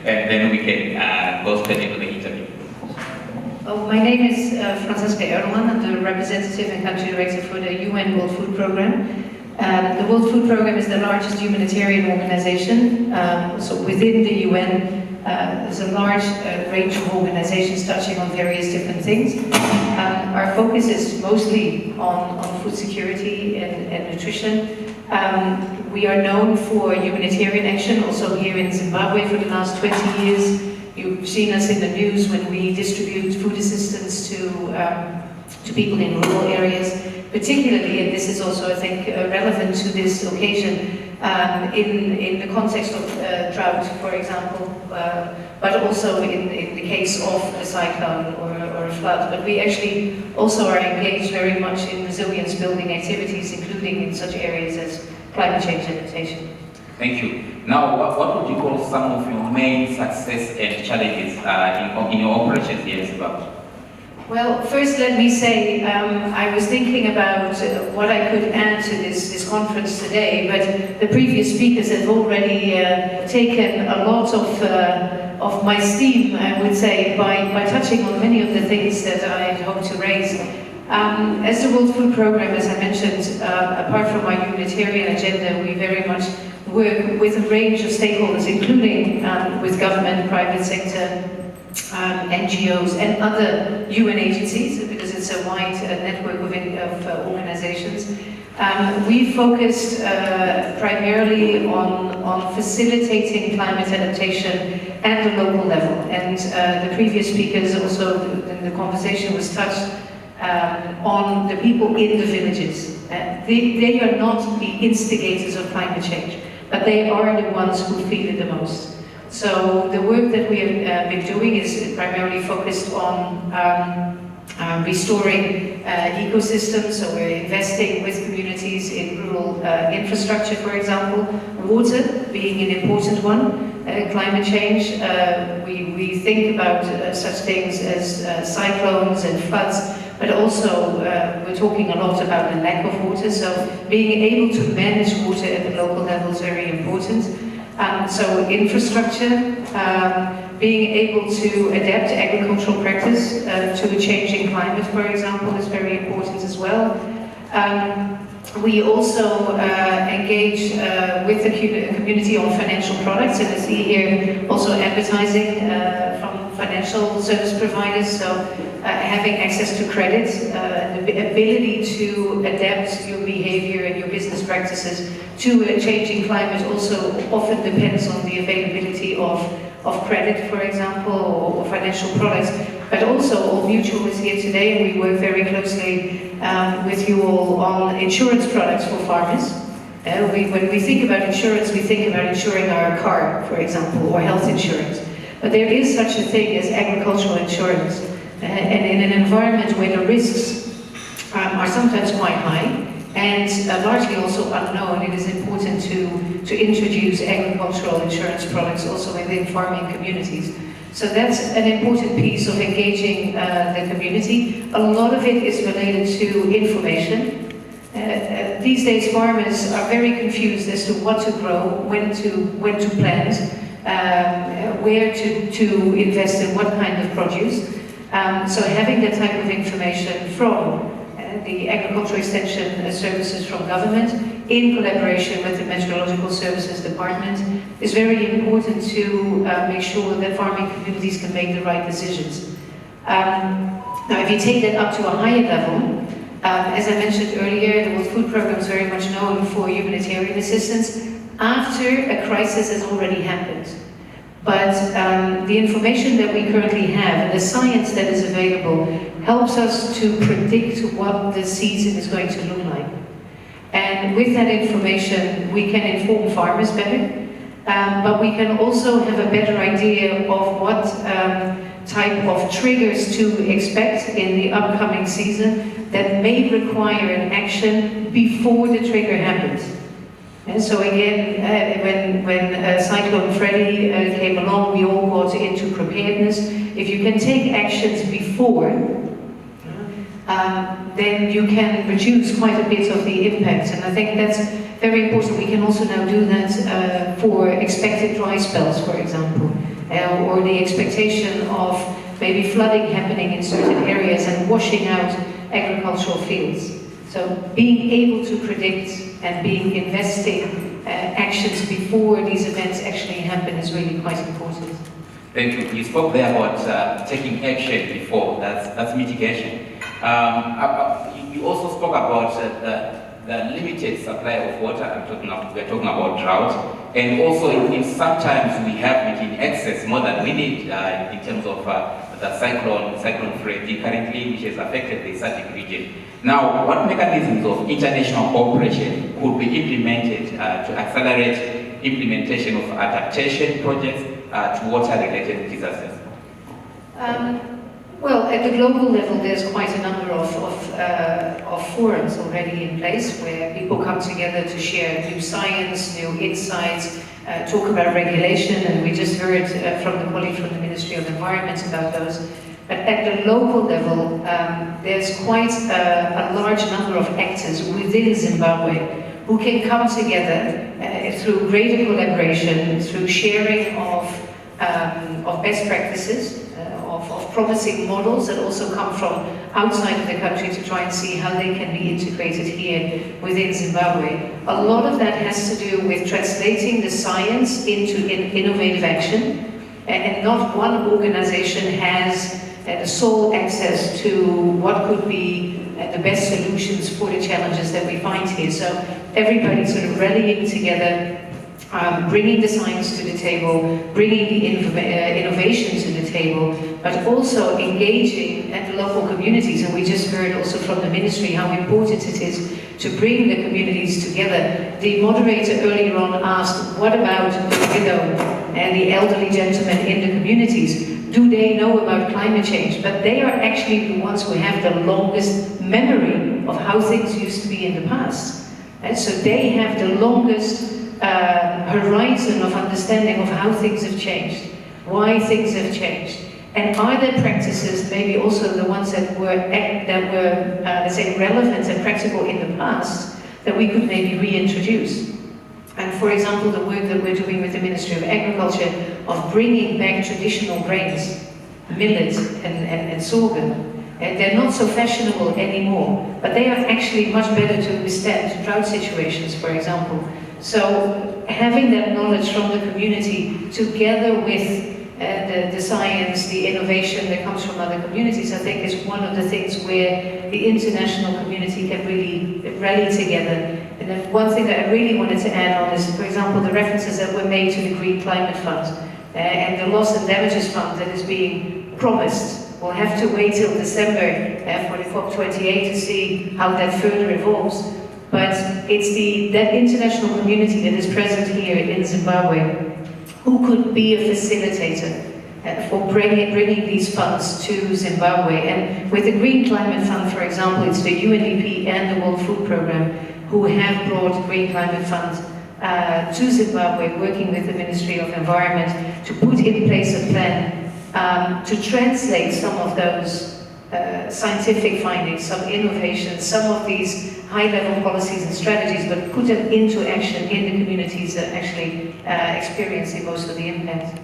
and then we can go straight into the interview. Oh, my name is Fransesca Eldermann. I'm the representative and country director for the UN World Food Programme. The World Food Programme is the largest humanitarian organization. So within the UN, there's a large range of organizations touching on various different things. Our focus is mostly on food security and nutrition. We are known for humanitarian action, also here in Zimbabwe for the last 20 years. You've seen us in the news when we distribute food assistance to people in rural areas, particularly, and this is also, I think, relevant to this occasion, in the context of drought, for example, but also in the case of a cyclone or a flood. But we actually also are engaged very much in resilience building activities, including in such areas as climate change adaptation. Thank you. Now, what would you call some of your main success and challenges in your operations here in Zimbabwe? Well, first let me say, I was thinking about what I could add to this conference today, but the previous speakers have already taken a lot of my steam, I would say, by touching on many of the things that I had hoped to raise. As the World Food Programme, as I mentioned, apart from our humanitarian agenda, we very much work with a range of stakeholders, including with government, private sector, NGOs and other UN agencies, because it's a wide network of organizations. We focused primarily on facilitating climate adaptation at the local level. And the previous speakers also, in the conversation was touched on the people in the villages. They are not the instigators of climate change, but they are the ones who feel it the most. So the work that we have been doing is primarily focused on restoring ecosystems. So we're investing with communities in rural infrastructure, for example, water being an important one, climate change. We think about such things as cyclones and floods, but also we're talking a lot about the lack of water. So being able to manage water at the local level is very important. So infrastructure, being able to adapt agricultural practice to a changing climate, for example, is very important as well. We also engage with the community on financial products, and I see here also advertising from financial service providers, so having access to credit, the ability to adapt your behavior and your business practices to a changing climate also often depends on the availability of credit, for example, or financial products. But also, All Mutual is here today, and we work very closely with you all on insurance products for farmers. When we think about insurance, we think about insuring our car, for example, or health insurance. But there is such a thing as agricultural insurance. And in an environment where the risks are sometimes quite high, and largely also unknown, it is important to introduce agricultural insurance products also within farming communities. So that's an important piece of engaging the community. A lot of it is related to information. These days farmers are very confused as to what to grow, when to plant, where to invest in what kind of produce. So having that type of information from the agricultural extension services from government in collaboration with the Meteorological Services Department is very important to make sure that farming communities can make the right decisions. Now if you take that up to a higher level, as I mentioned earlier, the World Food Programme is very much known for humanitarian assistance after a crisis has already happened. But the information that we currently have and the science that is available helps us to predict what the season is going to look like. And with that information, we can inform farmers better, but we can also have a better idea of what type of triggers to expect in the upcoming season that may require an action before the trigger happens. And so again, when Cyclone Freddy came along, we all got into preparedness. If you can take actions before, then you can reduce quite a bit of the impact. And I think that's very important. We can also now do that for expected dry spells, for example. or the expectation of maybe flooding happening in certain areas and washing out agricultural fields. So being able to predict and investing actions before these events actually happen is really quite important. Thank you. You spoke there about taking action before, that's mitigation. You also spoke about the limited supply of water. We're talking about drought. And also, sometimes we have it in excess more than we need in terms of the cyclone Freddy currently, which has affected the SADC region. Now, what mechanisms of international cooperation could be implemented to accelerate implementation of adaptation projects to water-related disasters? Well, at the global level, there's quite a number of forums already in place where people come together to share new science, new insights, talk about regulation, and we just heard from the colleague from the Ministry of Environment about those. But at the local level, there's quite a large number of actors within Zimbabwe who can come together through greater collaboration, through sharing of best practices, of promising models that also come from outside of the country to try and see how they can be integrated here within Zimbabwe. A lot of that has to do with translating the science into innovative action, and not one organization has the sole access to what could be the best solutions for the challenges that we find here. So everybody's sort of rallying together, bringing the science to the table, bringing the innovation to the table, but also engaging at the local communities. And we just heard also from the ministry how important it is to bring the communities together. The moderator earlier on asked, what about the widow and the elderly gentlemen in the communities? Do they know about climate change? But they are actually the ones who have the longest memory of how things used to be in the past. And so they have the longest horizon of understanding of how things have changed, why things have changed, and are there practices, maybe also the ones that were let's say, relevant and practical in the past, that we could maybe reintroduce. And for example, the work that we're doing with the Ministry of Agriculture of bringing back traditional grains, millet and sorghum. They're not so fashionable anymore, but they are actually much better to withstand drought situations, for example. So having that knowledge from the community together with the science, the innovation that comes from other communities, I think is one of the things where the international community can really rally together. And then one thing that I really wanted to add on is, for example, the references that were made to the Green Climate Fund and the Loss and Damages Fund that is being promised. We'll have to wait till December for the COP28 to see how that further evolves. But it's that international community that is present here in Zimbabwe who could be a facilitator for bringing these funds to Zimbabwe. And with the Green Climate Fund, for example, it's the UNDP and the World Food Programme who have brought Green Climate Fund to Zimbabwe, working with the Ministry of Environment to put in place a plan to translate some of those scientific findings, some innovations, some of these high-level policies and strategies, but put them into action in the communities that actually experiencing most of the impact.